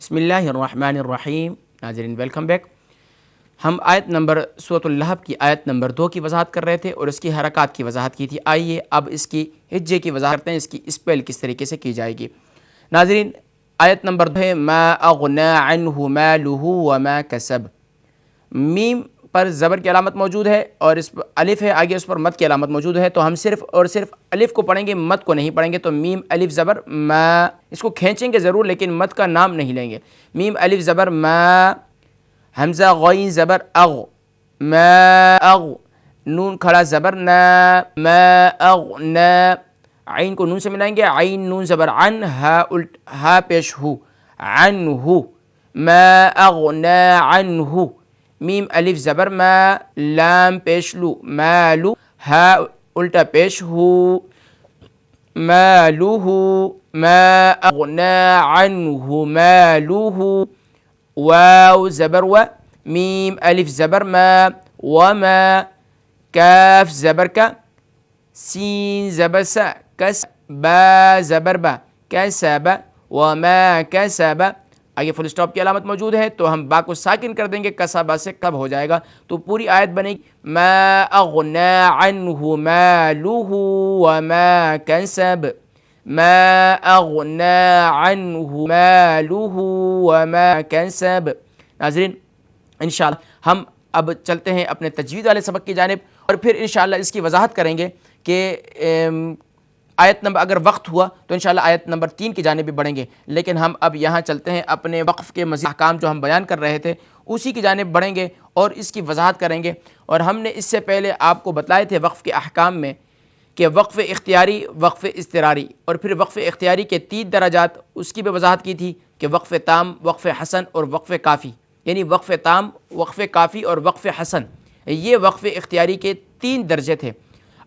بسم اللہ الرحمن الرحیم۔ ناظرین ویلکم بیک۔ ہم آیت نمبر سورۃ اللہب کی آیت نمبر 2 کی وضاحت کر رہے تھے اور اس کی حرکات کی وضاحت کی تھی۔ آئیے اب اس کی ہجے کی وضاحت کرتے ہیں، اس کی اسپیل کس طریقے سے کی جائے گی۔ ناظرین آیت نمبر 2 ہے ما اغنی عنہ مالہ وما کسب۔ میم پر زبر کی علامت موجود ہے اور اس پر الف ہے، آگے اس پر مد کی علامت موجود ہے، تو ہم صرف اور صرف الف کو پڑھیں گے، مد کو نہیں پڑھیں گے۔ تو میم الف زبر ما، اس کو کھینچیں گے ضرور لیکن مد کا نام نہیں لیں گے۔ میم الف زبر ما، حمزہ غین زبر اغ، ما اغ، نون کھڑا زبر نا، ما اغنا، عین کو نون سے ملائیں گے، عین نون زبر عن، ہا پیش ہو، عنہ، ما اغنا عنہ۔ میم الف زبر ما، لام پیش لو، مالو، ہا الٹا پیش ہو، مالہ، ما اغنا عنہ مالہ۔ واو زبر و، میم الف زبر ما، وما، کاف زبر کا، سین زبر سا، کس، با زبر با، کسب، وما کسب۔ آگے فل اسٹاپ کی علامت موجود ہے تو ہم با کو ساکن کر دیں گے، کسبہ سے کب ہو جائے گا، تو پوری آیت بنے گی ما اغنی عنہ مالہ وما کسب، ما اغنی عنہ مالہ وما کسب۔ ناظرین انشاءاللہ ہم اب چلتے ہیں اپنے تجوید والے سبق کی جانب اور پھر انشاءاللہ اس کی وضاحت کریں گے کہ آیت نمبر اگر وقت ہوا تو انشاءاللہ آیت نمبر 3 کی جانب بھی بڑھیں گے، لیکن ہم اب یہاں چلتے ہیں اپنے وقف کے مزید احکام جو ہم بیان کر رہے تھے اسی کی جانب بڑھیں گے اور اس کی وضاحت کریں گے۔ اور ہم نے اس سے پہلے آپ کو بتلائے تھے وقف کے احکام میں کہ وقف اختیاری، وقف اضطراری اور پھر وقف اختیاری کے 3 درجات، اس کی بھی وضاحت کی تھی کہ وقف تام، وقف حسن اور وقف کافی، یعنی وقف تام، وقف کافی اور وقف حسن، یہ وقف اختیاری کے 3 درجے تھے۔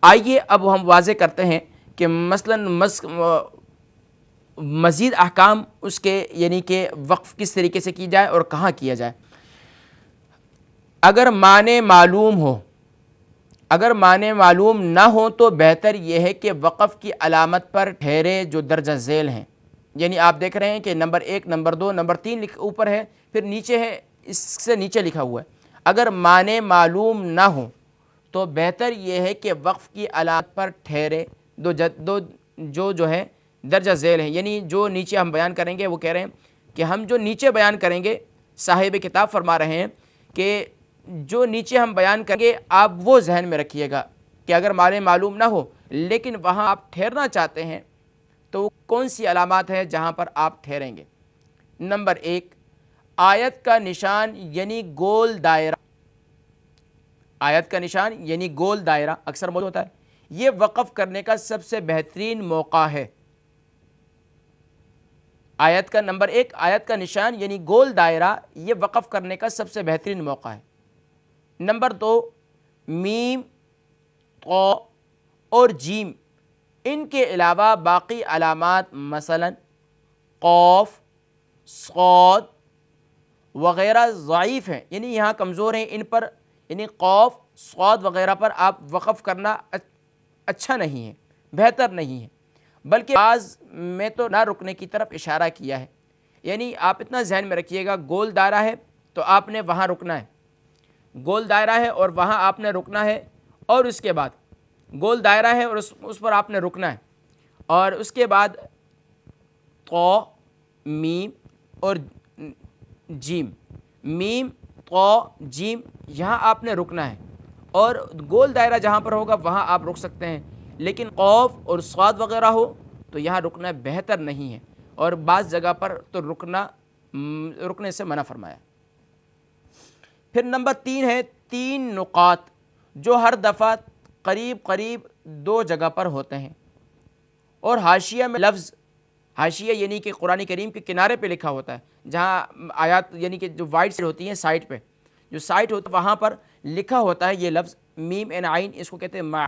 آئیے اب ہم واضح کرتے ہیں کہ مثلاً مزید احکام اس کے، یعنی کہ وقف کس طریقے سے کی جائے اور کہاں کیا جائے۔ اگر معنی معلوم ہو، اگر معنی معلوم نہ ہو تو بہتر یہ ہے کہ وقف کی علامت پر ٹھہرے جو درجہ ذیل ہیں، یعنی آپ دیکھ رہے ہیں کہ نمبر 1، نمبر 2، نمبر 3 اوپر ہے، پھر نیچے ہے، اس سے نیچے لکھا ہوا ہے۔ اگر معنی معلوم نہ ہو تو بہتر یہ ہے کہ وقف کی علامت پر ٹھہرے جو ہے درجہ ذیل ہیں، یعنی جو نیچے ہم بیان کریں گے، وہ کہہ رہے ہیں کہ ہم جو نیچے بیان کریں گے، صاحب کتاب فرما رہے ہیں کہ جو نیچے ہم بیان کریں گے آپ وہ ذہن میں رکھیے گا کہ اگر معنی معلوم نہ ہو لیکن وہاں آپ ٹھہرنا چاہتے ہیں تو وہ کون سی علامات ہیں جہاں پر آپ ٹھہریں گے۔ نمبر 1، آیت کا نشان یعنی گول دائرہ، آیت کا نشان یعنی گول دائرہ اکثر موجود ہوتا ہے، یہ وقف کرنے کا سب سے بہترین موقع ہے۔ آیت کا نمبر 1، آیت کا نشان یعنی گول دائرہ، یہ وقف کرنے کا سب سے بہترین موقع ہے۔ نمبر 2، میم، طا اور جیم، ان کے علاوہ باقی علامات مثلا قاف، صاد وغیرہ ضعیف ہیں، یعنی یہاں کمزور ہیں، ان پر یعنی قاف، صاد وغیرہ پر آپ وقف کرنا اچھا نہیں ہے، بہتر نہیں ہے، بلکہ بعض میں تو نہ رکنے کی طرف اشارہ کیا ہے، یعنی آپ اتنا ذہن میں رکھیے گا گول دائرہ ہے تو آپ نے وہاں رکنا ہے، گول دائرہ ہے اور وہاں آپ نے رکنا ہے، اور اس کے بعد گول دائرہ ہے اور اس پر آپ نے رکنا ہے، اور اس کے بعد طا، میم اور جیم، میم، طا، جیم، یہاں آپ نے رکنا ہے، اور گول دائرہ جہاں پر ہوگا وہاں آپ رک سکتے ہیں، لیکن قاف اور صاد وغیرہ ہو تو یہاں رکنا بہتر نہیں ہے، اور بعض جگہ پر تو رکنے سے منع فرمایا۔ پھر نمبر 3 ہے 3 نقاط جو ہر دفعہ قریب قریب 2 جگہ پر ہوتے ہیں، اور حاشیہ میں لفظ، حاشیہ یعنی کہ قرآن کریم کے کنارے پہ لکھا ہوتا ہے، جہاں آیات یعنی کہ جو وائٹ سائڈ ہوتی ہیں، سائٹ پہ جو سائٹ ہوتا ہے وہاں پر لکھا ہوتا ہے یہ لفظ میم عین عین، اس کو کہتے ہیں مع،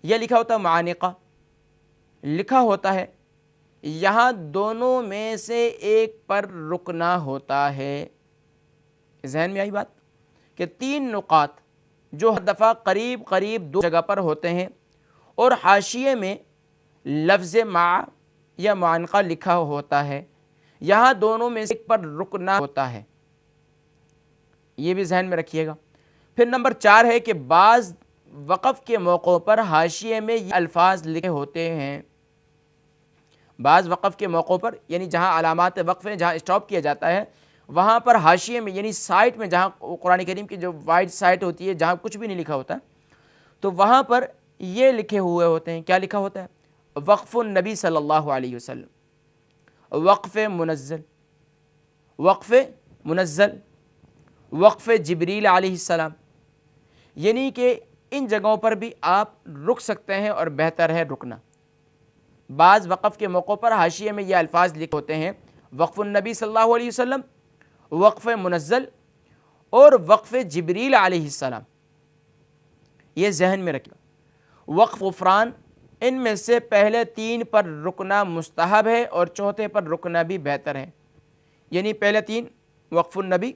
یہ لکھا ہوتا ہے معانقہ لکھا ہوتا ہے، یہاں دونوں میں سے ایک پر رکنا ہوتا ہے۔ ذہن میں آئی بات کہ 3 نقاط جو ہر دفعہ قریب قریب 2 جگہ پر ہوتے ہیں اور حاشیے میں لفظ مع یا معانقہ لکھا ہوتا ہے، یہاں دونوں میں سے ایک پر رکنا ہوتا ہے، یہ بھی ذہن میں رکھیے گا۔ پھر نمبر 4 ہے کہ بعض وقف کے موقعوں پر حاشیے میں یہ الفاظ لکھے ہوتے ہیں، بعض وقف کے موقعوں پر یعنی جہاں علامات وقف ہیں، جہاں اسٹاپ کیا جاتا ہے، وہاں پر حاشیے میں یعنی سائٹ میں، جہاں قرآن کریم کی جو وائڈ سائٹ ہوتی ہے جہاں کچھ بھی نہیں لکھا ہوتا، تو وہاں پر یہ لکھے ہوئے ہوتے ہیں۔ کیا لکھا ہوتا ہے؟ وقف النبی صلی اللہ علیہ وسلم، وقف منزل، وقف منزل، وقف جبریل علیہ السلام، یعنی کہ ان جگہوں پر بھی آپ رک سکتے ہیں اور بہتر ہے رکنا۔ بعض وقف کے موقعوں پر حاشیے میں یہ الفاظ لکھے ہوتے ہیں، وقف النبی صلی اللہ علیہ وسلم، وقف منزل اور وقف جبریل علیہ السلام، یہ ذہن میں رکھیں۔ وقف غفران، ان میں سے پہلے 3 پر رکنا مستحب ہے اور چوتھے پر رکنا بھی بہتر ہے، یعنی پہلے 3 وقف النبی،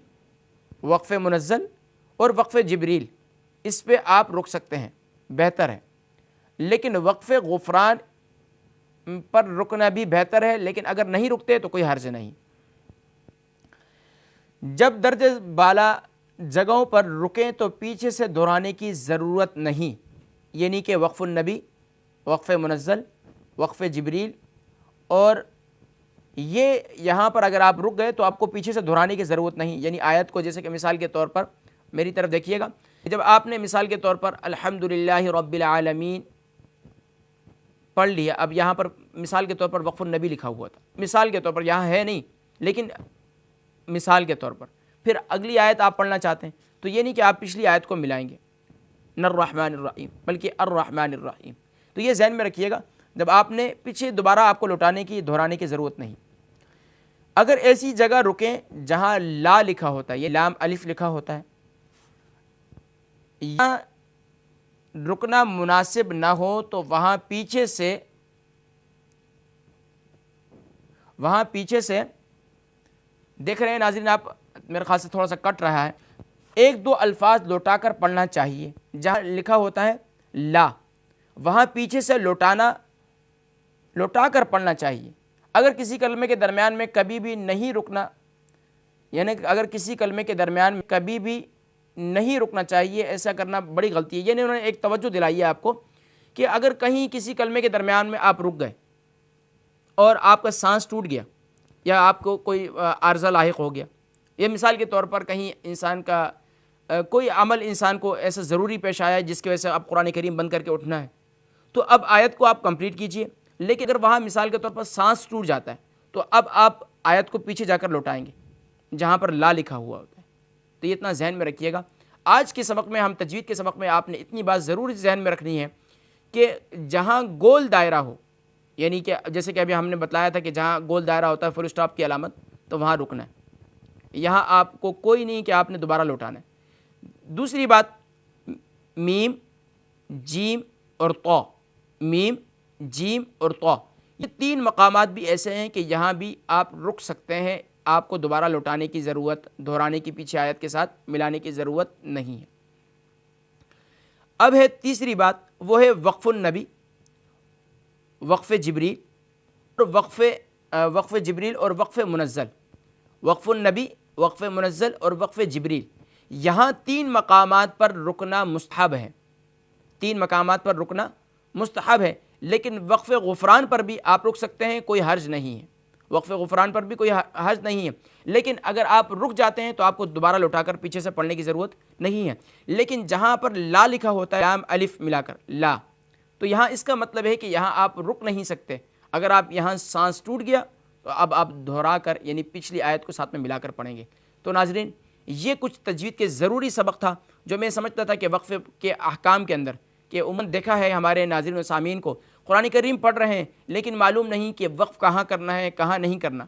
وقف منزل اور وقف جبریل، اس پہ آپ رک سکتے ہیں، بہتر ہے۔ لیکن وقف غفران پر رکنا بھی بہتر ہے، لیکن اگر نہیں رکتے تو کوئی حرج نہیں۔ جب درجہ بالا جگہوں پر رکیں تو پیچھے سے دہرانے کی ضرورت نہیں، یعنی کہ وقف النبی، وقف منزل، وقف جبریل، اور یہ یہاں پر اگر آپ رک گئے تو آپ کو پیچھے سے دہرانے کی ضرورت نہیں، یعنی آیت کو جیسے کہ مثال کے طور پر میری طرف دیکھیے گا، جب آپ نے مثال کے طور پر الحمدللہ رب العالمین پڑھ لیا، اب یہاں پر مثال کے طور پر وقف النبی لکھا ہوا تھا، مثال کے طور پر، یہاں ہے نہیں لیکن مثال کے طور پر، پھر اگلی آیت آپ پڑھنا چاہتے ہیں تو یہ نہیں کہ آپ پچھلی آیت کو ملائیں گے، نہ الرحمن الرحیم بلکہ الرحمن الرحیم، تو یہ ذہن میں رکھیے گا، جب آپ نے پیچھے دوبارہ آپ کو لوٹانے کی، دہرانے کی ضرورت نہیں۔ اگر ایسی جگہ رکیں جہاں لا لکھا ہوتا ہے، یہ لام الف لکھا ہوتا ہے، یہاں رکنا مناسب نہ ہو تو وہاں پیچھے سے دیکھ رہے ہیں ناظرین، آپ میرے خیال سے تھوڑا سا کٹ رہا ہے، 1-2 الفاظ لوٹا کر پڑھنا چاہیے، جہاں لکھا ہوتا ہے لا وہاں پیچھے سے لوٹا کر پڑھنا چاہیے۔ اگر کسی کلمے کے درمیان میں کبھی بھی نہیں رکنا، یعنی اگر کسی کلمے کے درمیان میں کبھی بھی نہیں رکنا چاہیے، ایسا کرنا بڑی غلطی ہے، یعنی انہوں نے ایک توجہ دلائی ہے آپ کو کہ اگر کہیں کسی کلمے کے درمیان میں آپ رک گئے اور آپ کا سانس ٹوٹ گیا یا آپ کو کوئی عارضہ لاحق ہو گیا، یہ مثال کے طور پر کہیں انسان کا کوئی عمل انسان کو ایسا ضروری پیش آیا ہے جس کی وجہ سے آپ قرآن کریم بند کر کے اٹھنا ہے، تو اب آیت کو آپ کمپلیٹ کیجئے، لیکن اگر وہاں مثال کے طور پر سانس ٹوٹ جاتا ہے تو اب آپ آیت کو پیچھے جا کر لوٹائیں گے جہاں پر لا لکھا ہوا ہوتا ہے، تو یہ اتنا ذہن میں رکھیے گا۔ آج کے سبق میں، ہم تجوید کے سبق میں، آپ نے اتنی بات ضرور ذہن میں رکھنی ہے کہ جہاں گول دائرہ ہو، یعنی کہ جیسے کہ ابھی ہم نے بتلایا تھا کہ جہاں گول دائرہ ہوتا ہے فل اسٹاپ کی علامت، تو وہاں رکنا ہے، یہاں آپ کو کوئی نہیں کہ آپ نے دوبارہ لوٹانا ہے۔ دوسری بات، میم، جیم اور طا، میم، جیم اور طا، یہ 3 مقامات بھی ایسے ہیں کہ یہاں بھی آپ رک سکتے ہیں، آپ کو دوبارہ لوٹانے کی ضرورت، دہرانے کی پیچھے آیت کے ساتھ ملانے کی ضرورت نہیں ہے۔ اب ہے تیسری بات، وہ ہے وقف النبی، وقف جبریل اور وقف جبریل اور وقف منزل، وقف النبی، وقف منزل اور وقف جبریل، یہاں 3 مقامات پر رکنا مستحب ہے، 3 مقامات پر رکنا مستحب ہے، لیکن وقف غفران پر بھی آپ رک سکتے ہیں، کوئی حرج نہیں ہے، وقف غفران پر بھی کوئی حرج نہیں ہے، لیکن اگر آپ رک جاتے ہیں تو آپ کو دوبارہ لوٹا کر پیچھے سے پڑھنے کی ضرورت نہیں ہے۔ لیکن جہاں پر لا لکھا ہوتا ہے، لام الف ملا کر لا، تو یہاں اس کا مطلب ہے کہ یہاں آپ رک نہیں سکتے، اگر آپ یہاں سانس ٹوٹ گیا تو اب آپ دہرا کر یعنی پچھلی آیت کو ساتھ میں ملا کر پڑھیں گے۔ تو ناظرین، یہ کچھ تجوید کے ضروری سبق تھا جو میں سمجھتا تھا کہ وقف کے احکام کے اندر، کہ عموماً دیکھا ہے ہمارے ناظرین و سامعین کو قرآن کریم پڑھ رہے ہیں لیکن معلوم نہیں کہ وقف کہاں کرنا ہے، کہاں نہیں کرنا۔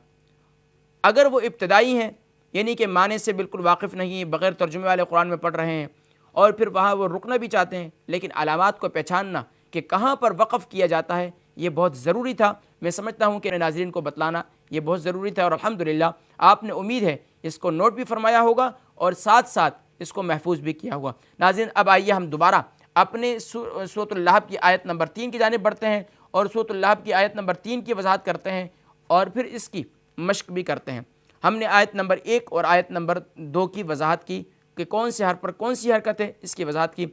اگر وہ ابتدائی ہیں، یعنی کہ معنی سے بالکل واقف نہیں، بغیر ترجمے والے قرآن میں پڑھ رہے ہیں، اور پھر وہاں وہ رکنا بھی چاہتے ہیں، لیکن علامات کو پہچاننا کہ کہاں پر وقف کیا جاتا ہے یہ بہت ضروری تھا۔ میں سمجھتا ہوں کہ ناظرین کو بتلانا یہ بہت ضروری تھا، اور الحمدللہ آپ نے امید ہے اس کو نوٹ بھی فرمایا ہوگا اور ساتھ ساتھ اس کو محفوظ بھی کیا ہوگا۔ ناظرین، اب آئیے ہم دوبارہ اپنے سورۃ اللہب کی آیت نمبر 3 کی جانب بڑھتے ہیں اور سورۃ اللہب کی آیت نمبر 3 کی وضاحت کرتے ہیں، اور پھر اس کی مشق بھی کرتے ہیں۔ ہم نے آیت نمبر 1 اور آیت نمبر 2 کی وضاحت کی کہ کون سے حرف پر کون سی حرکت ہے، اس کی وضاحت کی۔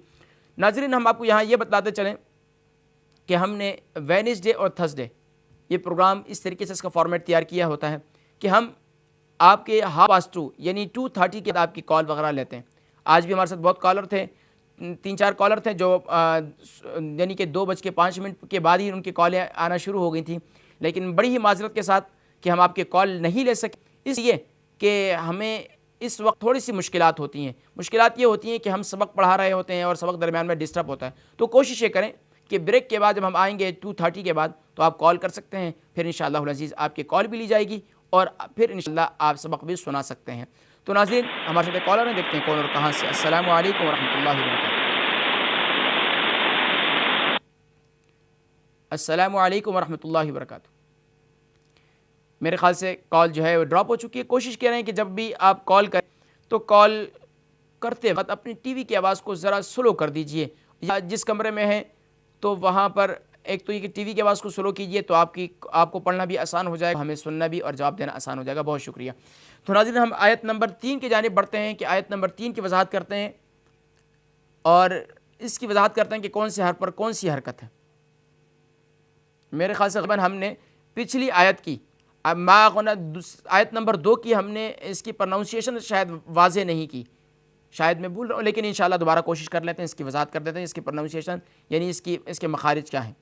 ناظرین، ہم آپ کو یہاں یہ بتلاتے چلیں کہ ہم نے وینسڈے اور تھرسڈے یہ پروگرام اس طریقے سے اس کا فارمیٹ تیار کیا ہوتا ہے کہ ہم آپ کے 2:30 یعنی 2:30 کے بعد آپ کی کال وغیرہ لیتے ہیں۔ آج بھی ہمارے ساتھ بہت کالر تھے، 3-4 کالر تھے جو یعنی کہ 2:05 کے بعد ہی ان کی کالیں آنا شروع ہو گئی تھیں، لیکن بڑی ہی معذرت کے ساتھ کہ ہم آپ کے کال نہیں لے سکے، اس لیے کہ ہمیں اس وقت تھوڑی سی مشکلات ہوتی ہیں۔ مشکلات یہ ہوتی ہیں کہ ہم سبق پڑھا رہے ہوتے ہیں اور سبق درمیان میں ڈسٹرب ہوتا ہے، تو کوشش یہ کریں کہ بریک کے بعد جب ہم آئیں گے 2:30 کے بعد تو آپ کال کر سکتے ہیں، پھر انشاءاللہ العزیز آپ کی کال بھی لی جائے گی اور پھر انشاءاللہ آپ سبق بھی سنا سکتے ہیں۔ تو ناظرین، ہمارے ساتھ کالر ہیں، دیکھتے ہیں کون اور کہاں سے۔ السلام علیکم ورحمۃ اللہ وبرکاتہ۔ السلام علیکم ورحمۃ اللہ وبرکاتہ۔ میرے خیال سے کال جو ہے وہ ڈراپ ہو چکی ہے۔ کوشش کر رہے ہیں کہ جب بھی آپ کال کریں تو کال کرتے وقت اپنی ٹی وی کی آواز کو ذرا سلو کر دیجئے، یا جس کمرے میں ہیں تو وہاں پر ایک تو یہ کہ ٹی وی کی آواز کو سلو کیجئے تو آپ کو پڑھنا بھی آسان ہو جائے گا، ہمیں سننا بھی اور جواب دینا آسان ہو جائے گا۔ بہت شکریہ۔ تو ناظرین، ہم آیت نمبر 3 کی جانب بڑھتے ہیں کہ آیت نمبر 3 کی وضاحت کرتے ہیں اور اس کی وضاحت کرتے ہیں کہ کون سے حرف پر کون سی حرکت ہے۔ میرے خیال سے غالباً ہم نے پچھلی آیت کی آیت نمبر 2 کی ہم نے اس کی پروننسیشن شاید واضح نہیں کی، شاید میں بھول رہا ہوں، لیکن انشاءاللہ دوبارہ کوشش کر لیتے ہیں، اس کی وضاحت کر دیتے ہیں، اس کی پروننسیشن یعنی اس کے مخارج کیا ہیں۔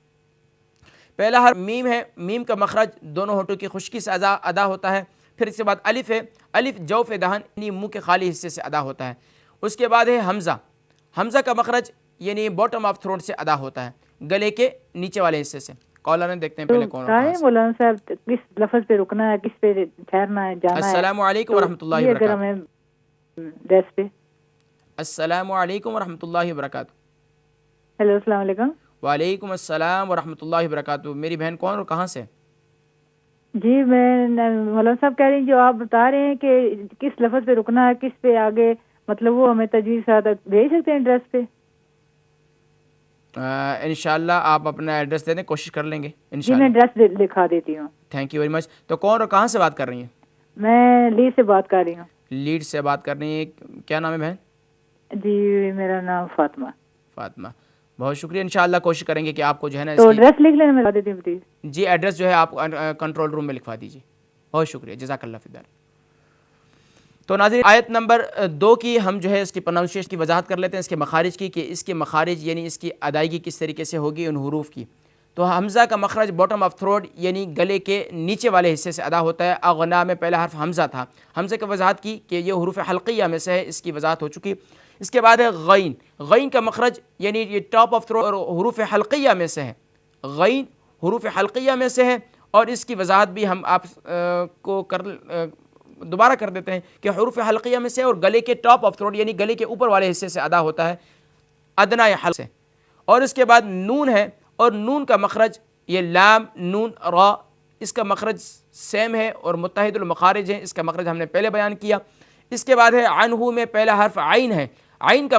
پہلا حرف میم ہے، میم کا مخرج دونوں ہونٹوں کی خشکی سے ادا ہوتا ہے۔ پھر اس کے بعد الف ہے، الف جوف دہن یعنی منہ کے خالی حصے سے ادا ہوتا ہے۔ اس کے بعد ہے حمزہ، حمزہ کا مخرج یعنی باٹم آف تھروٹ سے ادا ہوتا ہے، گلے کے نیچے والے حصے سے۔ کالر ہیں، دیکھتے ہیں پہلے کون ہے۔ مولانا صاحب کس لفظ پہ رکنا ہے، کس پہ ٹھہرنا ہے، جانا ہے؟ السلام علیکم ورحمۃ اللہ وبرکاتہ۔ ڈریس پہ۔ السلام علیکم ورحمۃ اللہ وبرکاتہ۔ ہیلو، السلام علیکم۔ وعلیکم السلام ورحمۃ اللہ وبرکاتہ۔ میری بہن کون اور کہاں سے؟ جی میں مولانا صاحب کہہ رہی ہیں جو آپ بتا رہے ہیں کہ کس لفظ پہ رکنا ہے، کس پہ آگے، مطلب وہ ہمیں تجویز ساتھ بھیج سکتے ہیں ایڈریس پہ؟ انشاءاللہ آپ اپنا ایڈریس دے دیں، کوشش کر لیں گے جی انشاءاللہ۔ میں ایڈریس لکھا دیتی ہوں۔ Thank you very much. تو کون اور کہاں سے بات کر رہی ہیں؟ میں لیڈ سے بات کر رہی ہوں۔ لیڈ سے بات کر رہی ہیں، کیا نام ہے بہن؟ جی میرا نام فاطمہ۔ فاطمہ، بہت شکریہ۔ انشاءاللہ کوشش کریں گے کہ آپ کو جو ہے نا تو ایڈریس لکھ لینا، میں بتا دیتی ہوں پلیز۔ جی ایڈریس جو ہے آپ کنٹرول روم میں لکھوا دیجیے۔ بہت شکریہ، جزاک اللہ فی الدار۔ تو ناظرین، آیت نمبر 2 کی ہم جو ہے اس کی پروننسیشن کی وضاحت کر لیتے ہیں، اس کے مخارج کی، کہ اس کے مخارج یعنی اس کی ادائیگی کس طریقے سے ہوگی ان حروف کی۔ تو حمزہ کا مخرج باٹم آف تھروٹ یعنی گلے کے نیچے والے حصے سے ادا ہوتا ہے۔ اغنا میں پہلا حرف حمزہ تھا، حمزہ کی وضاحت کی کہ یہ حروف حلقیہ میں سے ہے، اس کی وضاحت ہو چکی۔ اس کے بعد ہے غین، غین کا مخرج یعنی یہ ٹاپ آف تھروٹ اور حروف حلقیہ میں سے ہے، غین حروف حلقیہ میں سے ہے، اور اس کی وضاحت بھی ہم آپ کو دوبارہ کر دیتے ہیں کہ حروف حلقیہ میں سے اور گلے کے ٹاپ آف تھروٹ یعنی گلے کے اوپر والے حصے سے ادا ہوتا ہے، ادنا یا حلق سے۔ اور اس کے بعد نون ہے، اور نون کا مخرج یہ لام نون را، اس کا مخرج سیم ہے اور متحد المخارج ہے، اس کا مخرج ہم نے پہلے بیان کیا۔ اس کے بعد ہے عنہ میں پہلا حرف عین ہے، عین کا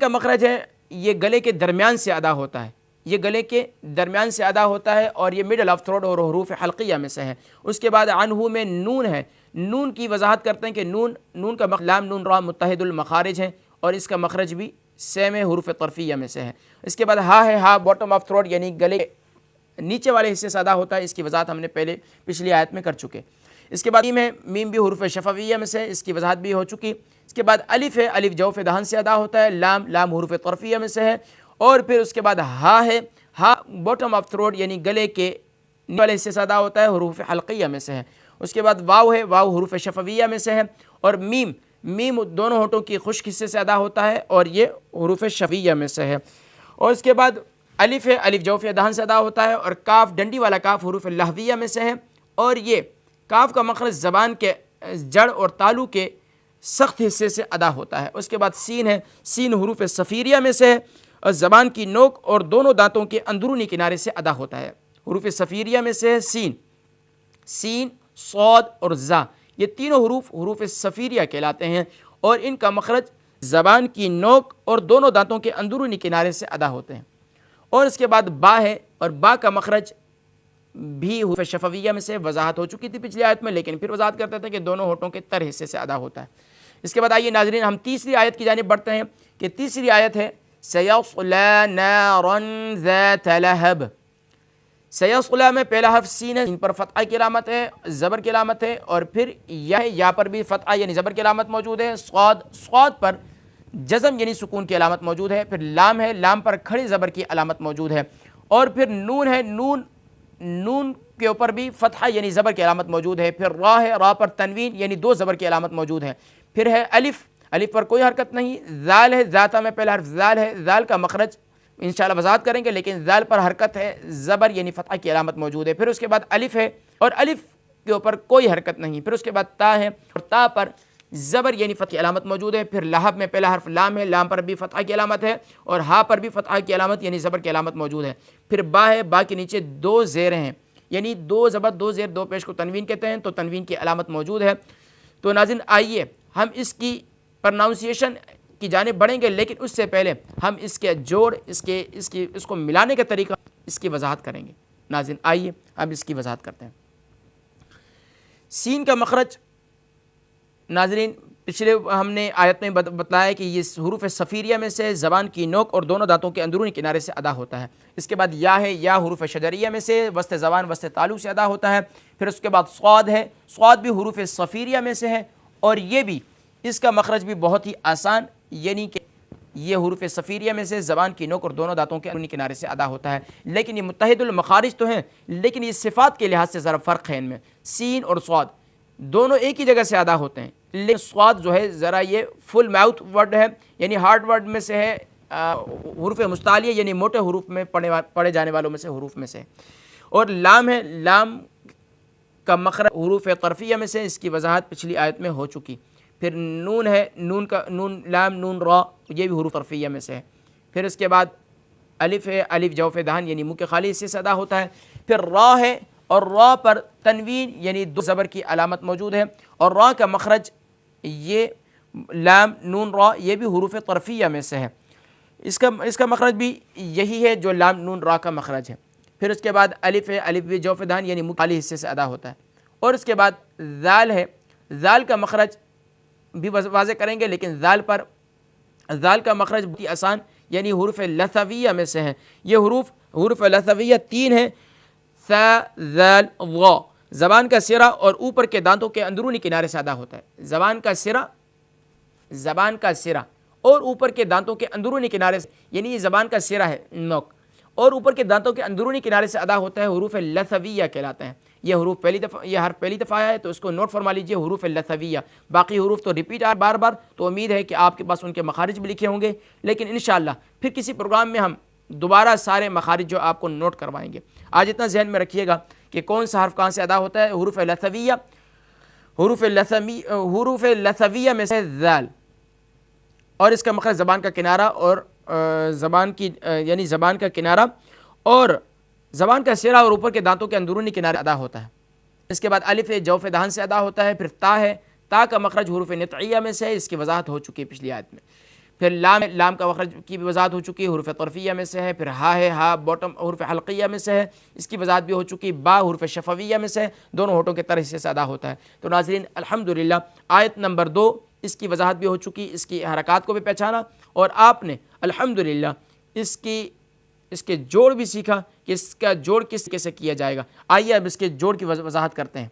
مخرج ہے یہ گلے کے درمیان سے ادا ہوتا ہے، یہ گلے کے درمیان سے ادا ہوتا ہے اور یہ مڈل آف تھروٹ اور حروف حلقیہ میں سے ہے۔ اس کے بعد عنہ میں نون ہے، نون کی وضاحت کرتے ہیں کہ نون کا لام نون را متحد المخارج ہے اور اس کا مخرج بھی سیم ہے، حروف طرفیہ میں سے ہے۔ اس کے بعد ہا ہے، ہا باٹم آف تھروٹ یعنی گلے کے نیچے والے حصے سے ادا ہوتا ہے، اس کی وضاحت ہم نے پچھلی آیت میں کر چکے۔ اس کے بعد میم ہے، میم بھی حروف شفویہ میں سے، اس کی وضاحت بھی ہو چکی۔ اس کے بعد الف ہے، الف جوف دہن سے ادا ہوتا ہے، لام حروف طرفیہ میں سے ہے، اور پھر اس کے بعد ہا ہے، ہا باٹم آف تھروٹ یعنی گلے کے نیچے والے حصے سے ادا ہوتا ہے، حروف حلقیہ میں سے ہے۔ اس کے بعد واو ہے، واو حروف شفویہ میں سے ہے، اور میم دونوں ہونٹوں کی خشک حصے سے ادا ہوتا ہے اور یہ حروف شفویہ میں سے ہے۔ اور اس کے بعد الف ہے، الف جوف دہن سے ادا ہوتا ہے، اور کاف ڈنڈی والا کاف حروف لہویہ میں سے ہے، اور یہ کاف کا مخرج زبان کے جڑ اور تالو کے سخت حصے سے ادا ہوتا ہے۔ اس کے بعد سین ہے، سین حروف صفیریہ میں سے ہے اور زبان کی نوک اور دونوں دانتوں کے اندرونی کنارے سے ادا ہوتا ہے، حروف صفیریہ میں سے ہے سین، صاد اور زا، یہ تینوں حروف صفیریہ کہلاتے ہیں اور ان کا مخرج زبان کی نوک اور دونوں دانتوں کے اندرونی کنارے سے ادا ہوتے ہیں۔ اور اس کے بعد با ہے، اور با کا مخرج بھی حروف شفویہ میں سے وضاحت ہو چکی تھی پچھلی آیت میں، لیکن پھر وضاحت کرتے تھے کہ دونوں ہونٹوں کے تر حصے سے ادا ہوتا ہے۔ اس کے بعد آئیے ناظرین ہم تیسری آیت کی جانب بڑھتے ہیں کہ تیسری آیت ہے سیصلی نارا ذات لہب۔ سیصلی میں پہلا حرف سین ہے، ان پر فتحہ کی علامت ہے، زبر کی علامت ہے، اور پھر یا پر بھی فتحہ یعنی زبر کی علامت موجود ہے، صاد پر جزم یعنی سکون کی علامت موجود ہے، پھر لام ہے، لام پر کھڑی زبر کی علامت موجود ہے، اور پھر نون ہے، نون کے اوپر بھی فتحہ یعنی زبر کی علامت موجود ہے، پھر را ہے، را پر تنوین یعنی دو زبر کی علامت موجود ہے، پھر ہے الف، الف پر کوئی حرکت نہیں، ذال ہے، ذاتہ میں پہلا حرف ذال ہے، ذال کا مخرج انشاءاللہ وضاحت کریں گے، لیکن ذال پر حرکت ہے، زبر یعنی فتحہ کی علامت موجود ہے، پھر اس کے بعد الف ہے اور الف کے اوپر کوئی حرکت نہیں، پھر اس کے بعد تا ہے اور تا پر زبر یعنی فتح کی علامت موجود ہے، پھر لہب میں پہلا حرف لام ہے، لام پر بھی فتحہ کی علامت ہے، اور ہا پر بھی فتحہ کی علامت یعنی زبر کی علامت موجود ہے، پھر با ہے، با کے نیچے دو زیریں ہیں، یعنی دو زبر دو زیر دو پیش کو تنوین کہتے ہیں، تو تنوین کی علامت موجود ہے۔ تو ناظرین آئیے ہم اس کی پرناؤنسیشن کی جانب بڑھیں گے، لیکن اس سے پہلے ہم اس کے جوڑ اس کو ملانے کا طریقہ اس کی وضاحت کریں گے۔ ناظرین آئیے ہم اس کی وضاحت کرتے ہیں۔ سین کا مخرج ناظرین پچھلے ہم نے آیت میں بتلایا کہ یہ حروف صفیریہ میں سے زبان کی نوک اور دونوں دانتوں کے اندرونی کنارے سے ادا ہوتا ہے۔ اس کے بعد یا ہے، یا حروف شجریہ میں سے وسط زبان وسط تالو سے ادا ہوتا ہے، پھر اس کے بعد صاد ہے، صاد بھی حروف صفیریہ میں سے ہے، اور یہ بھی اس کا مخرج بھی بہت ہی آسان، یعنی کہ یہ حروف صفیریہ میں سے زبان کی نوک اور دونوں دانتوں کے اندرونی کنارے سے ادا ہوتا ہے، لیکن یہ متحد المخارج تو ہیں، لیکن یہ صفات کے لحاظ سے ذرا فرق ہے ان میں۔ سین اور صاد دونوں ایک ہی جگہ سے ادا ہوتے ہیں، لیکن صاد جو ہے ذرا یہ فل ماؤتھ ورڈ ہے، یعنی ہارڈ ورڈ میں سے ہے، حروف مستعلیہ یعنی موٹے حروف میں پڑھے جانے والوں میں سے حروف میں سے، اور لام ہے، لام کا مخرج حروف طرفیہ میں سے، اس کی وضاحت پچھلی آیت میں ہو چکی۔ پھر نون ہے، نون کا نون لام نون را، یہ بھی حروف طرفیہ میں سے ہے۔ پھر اس کے بعد الف ہے، الف جوف دہن یعنی منہ کے خالی حصے سے ادا ہوتا ہے۔ پھر را ہے، اور را پر تنوین یعنی دو زبر کی علامت موجود ہے، اور را کا مخرج یہ لام نون را یہ بھی حروف طرفیہ میں سے ہے، اس کا مخرج بھی یہی ہے جو لام نون را کا مخرج ہے۔ پھر اس کے بعد الف ہے، الف بھی جوف دہن یعنی منہ کے خالی حصے سے ادا ہوتا ہے، اور اس کے بعد ذال ہے، ذال کا مخرج بھی واضح کریں گے، لیکن ذال کا مخرج بہت ہی آسان، یعنی حروف لثویہ میں سے ہے۔ یہ حروف لثویہ تین ہیں، ثا ذال ضا، زبان کا سرا اور اوپر کے دانتوں کے اندرونی کنارے سے ادا ہوتا ہے۔ زبان کا سرا اور اوپر کے دانتوں کے اندرونی کنارے سے، یعنی یہ زبان کا سرا ہے نوک، اور اوپر کے دانتوں کے اندرونی کنارے سے ادا ہوتا ہے، حروف لثویہ کہلاتے ہیں۔ یہ حرف پہلی دفعہ آیا ہے تو اس کو نوٹ فرما لیجئے، حروف لثویہ۔ باقی حروف تو ریپیٹ بار بار، تو امید ہے کہ آپ کے پاس ان کے مخارج بھی لکھے ہوں گے، لیکن انشاءاللہ پھر کسی پروگرام میں ہم دوبارہ سارے مخارج جو آپ کو نوٹ کروائیں گے۔ آج اتنا ذہن میں رکھیے گا کہ کون سا حرف کہاں سے ادا ہوتا ہے۔ حروف لثویہ میں سے ذال، اور اس کا مخرج زبان کا کنارہ اور زبان کا کنارہ اور زبان کا سرا اور اوپر کے دانتوں کے اندرونی کنارے ادا ہوتا ہے۔ اس کے بعد الف ہے، جوف دہن سے ادا ہوتا ہے۔ پھر تا ہے، تا کا مخرج حروف نطعیہ میں سے ہے، اس کی وضاحت ہو چکی ہے پچھلی آیت میں۔ پھر لام ہے، لام کا مخرج کی بھی وضاحت ہو چکی ہے، حروف طرفیہ میں سے ہے۔ پھر ہا ہے، ہا باٹم حروف حلقیہ میں سے ہے، اس کی وضاحت بھی ہو چکی۔ با حروف شفویہ میں سے ہے، دونوں ہونٹوں کے تر حصے سے ادا ہوتا ہے۔ تو ناظرین الحمدللہ آیت نمبر 2 اس کی وضاحت بھی ہو چکی، اس کی حرکات کو بھی پہچانا، اور آپ نے الحمدللہ اس کے جوڑ بھی سیکھا کہ اس کا جوڑ کس طریقے سے کیا جائے گا۔ آئیے اب اس کے جوڑ کی وضاحت کرتے ہیں۔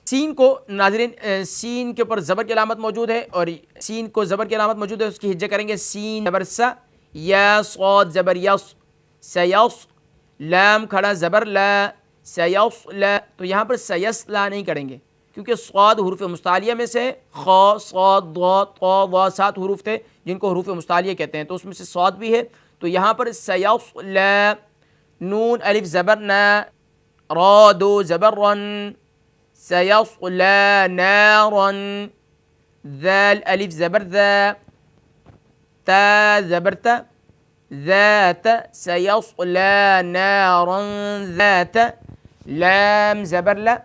سین کو ناظرین سین کے اوپر زبر کی علامت موجود ہے، اور سین کو زبر کی علامت موجود ہے، اس کی ہجے کریں گے سین زبر سا، یا صاد زبر یس، سیس، لام کھڑا زبر لا، سیس لا، تو یہاں پر سیس لا نہیں کریں گے کیونکہ صاد حروف مستعلیہ میں سے، خا صاد ضا طا وا 7 حروف تھے جن کو حروف مستعلیہ کہتے ہیں، تو اس میں سے صاد بھی ہے، تو یہاں پر سیس لا، نون الف زبر نا، را دو زبر رن، سيصلى نارا، ذال ألف زبر ذا، تا زبر تا، ذات، سيصلى نارا ذات، لام زبر لا،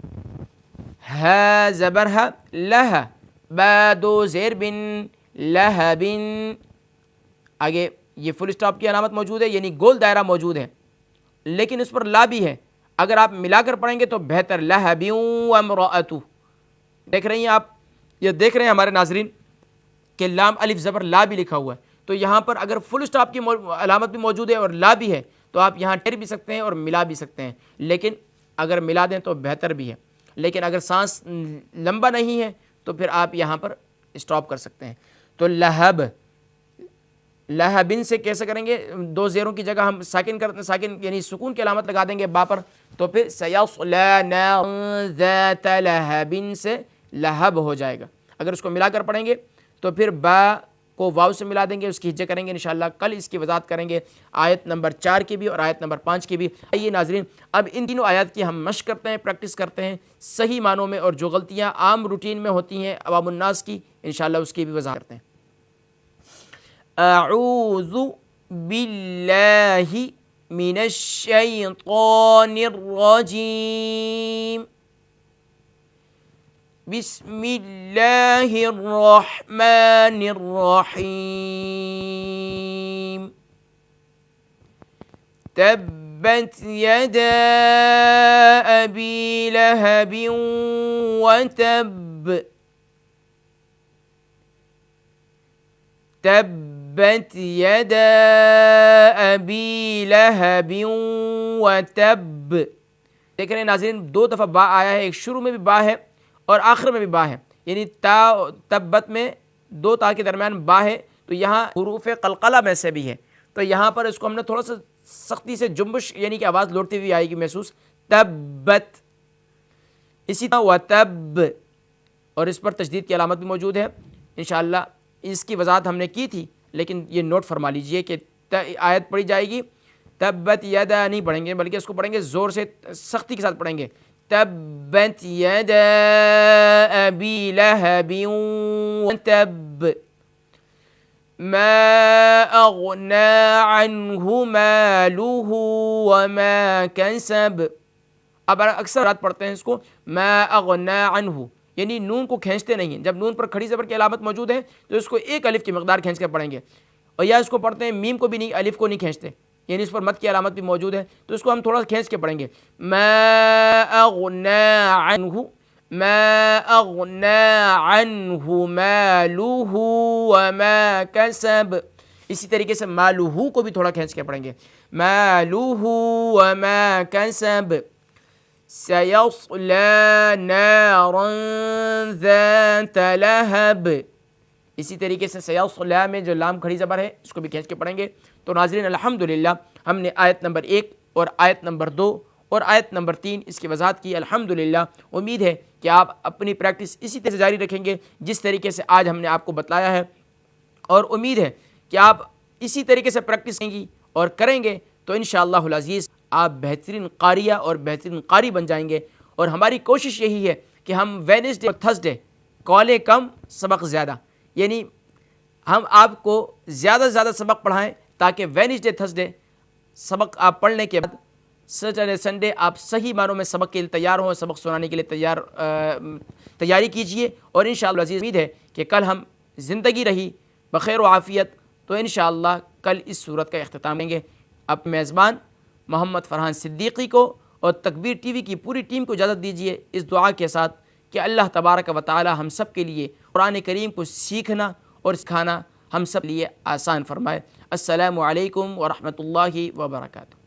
ها زبر ها، لها، با دو زیر بن، لها بن۔ آگے یہ فل اسٹاپ کی علامت موجود ہے، یعنی گول دائرہ موجود ہے، لیکن اس پر لا بھی ہے، اگر آپ ملا کر پڑھیں گے تو بہتر، لہب وامرأتہ. دیکھ رہی ہیں آپ، یہ دیکھ رہے ہیں ہمارے ناظرین کہ لام الف زبر لا بھی لکھا ہوا ہے. تو یہاں پر اگر فل اسٹاپ کی علامت بھی موجود ہے اور لا بھی ہے تو آپ یہاں ٹھہر بھی سکتے ہیں اور ملا بھی سکتے ہیں، لیکن اگر ملا دیں تو بہتر بھی ہے. لیکن اگر سانس لمبا نہیں ہے تو پھر آپ یہاں پر اسٹاپ کر سکتے ہیں. تو لہب، لہبن سے کیسے کریں گے؟ دو زیروں کی جگہ ہم ساکن یعنی سکون کی علامت لگا دیں گے با پر، تو پھر سیصلی نارا ذات لہب سے لہب ہو جائے گا. اگر اس کو ملا کر پڑھیں گے تو پھر با کو واو سے ملا دیں گے، اس کی ہجے کریں گے. انشاءاللہ کل اس کی وضاحت کریں گے، آیت نمبر 4 کی بھی اور آیت نمبر 5 کی بھی. آئیے ناظرین اب ان تینوں آیات کی ہم مشق کرتے ہیں، پریکٹس کرتے ہیں صحیح معنوں میں، اور جو غلطیاں عام روٹین میں ہوتی ہیں عوام الناس کی انشاءاللہ اس کی بھی وضاحت کرتے ہیں. اعوذ باللہ من الشیطان الرجیم، بسم اللہ الرحمن الرحیم. تبت یدا ابی لہب وتب، تبت یدا ابی لہب وتب. دیکھ رہے ہیں ناظرین دو دفعہ با آیا ہے، ایک شروع میں بھی با ہے اور آخر میں بھی با ہے، یعنی تا تبت میں دو تا کے درمیان با ہے، تو یہاں حروف قلقلہ میں سے بھی ہے. تو یہاں پر اس کو ہم نے تھوڑا سا سختی سے جنبش یعنی کہ آواز لوٹتی ہوئی آئے گی محسوس، تبت. اسی طرح وتب، اور اس پر تشدید کی علامت بھی موجود ہے. انشاءاللہ اس کی وضاحت ہم نے کی تھی، لیکن یہ نوٹ فرما لیجئے کہ آیت پڑھی جائے گی تبت یدا نہیں پڑھیں گے، بلکہ اس کو پڑھیں گے زور سے، سختی کے ساتھ پڑھیں گے. تبت یدا ابی لہب وتب ما اغنى عنہ مالہ وما کسب. اب اکثر رات پڑھتے ہیں اس کو ما اغنى عنہ، یعنی نون کو کھینچتے نہیں ہیں. جب نون پر کھڑی زبر کی علامت موجود ہے تو اس کو ایک الف کی مقدار کھینچ کر پڑھیں گے. اور یا اس کو پڑھتے ہیں میم کو بھی نہیں، الف کو نہیں کھینچتے، یعنی اس پر مد کی علامت بھی موجود ہے، تو اس کو ہم تھوڑا کھینچ کے پڑھیں گے. ما اغنى عنہ، ما اغنى عنہ مالہ وما کسب. اسی طریقے سے مالہ کو بھی تھوڑا کھینچ کے پڑھیں گے، مالہ وما کسب. سیصلی نارا ذات لہب. اسی طریقے سے سیصلی میں جو لام کھڑی زبر ہے اس کو بھی کھینچ کے پڑھیں گے. تو ناظرین الحمدللہ ہم نے آیت نمبر 1 اور آیت نمبر 2 اور آیت نمبر 3 اس کی وضاحت کی. الحمدللہ امید ہے کہ آپ اپنی پریکٹس اسی طرح سے جاری رکھیں گے جس طریقے سے آج ہم نے آپ کو بتلایا ہے، اور امید ہے کہ آپ اسی طریقے سے پریکٹس کریں گی اور کریں گے تو انشاءاللہ العزیز آپ بہترین قاریہ اور بہترین قاری بن جائیں گے. اور ہماری کوشش یہی ہے کہ ہم وینسڈے اور تھرسڈے کالیں کم سبق زیادہ، یعنی ہم آپ کو زیادہ سے زیادہ سبق پڑھائیں تاکہ وینسڈے تھرسڈے سبق آپ پڑھنے کے بعد سیٹرڈے سنڈے آپ صحیح معنوں میں سبق کے لیے تیار ہوں، سبق سنانے کے لیے تیاری کیجئے. اور انشاءاللہ عزیز امید ہے کہ کل ہم زندگی رہی بخیر و عافیت تو انشاءاللہ کل اس صورت کا اختتام کریں گے. اپنے میزبان محمد فرحان صدیقی کو اور تکبیر ٹی وی کی پوری ٹیم کو اجازت دیجیے اس دعا کے ساتھ کہ اللہ تبارک و تعالی ہم سب کے لیے قرآن کریم کو سیکھنا اور سکھانا ہم سب لیے آسان فرمائے. السلام علیکم ورحمۃ اللہ وبرکاتہ.